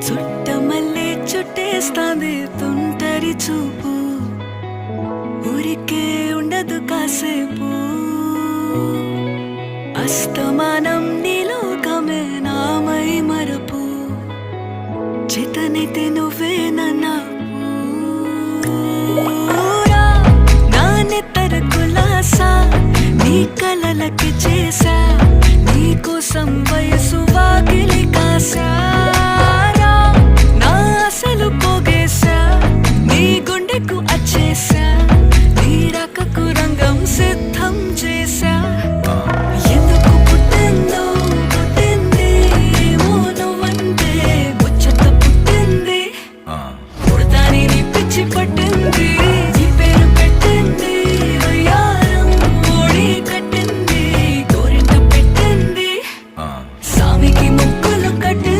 చుట్టమల్లే చుట్టేస్తాంది తుంటరి చూపు, ఊరికే ఉండదు కాసేపు. అస్తమానం నీలోకమే నామై మరపు, చేతనైతే నువ్వే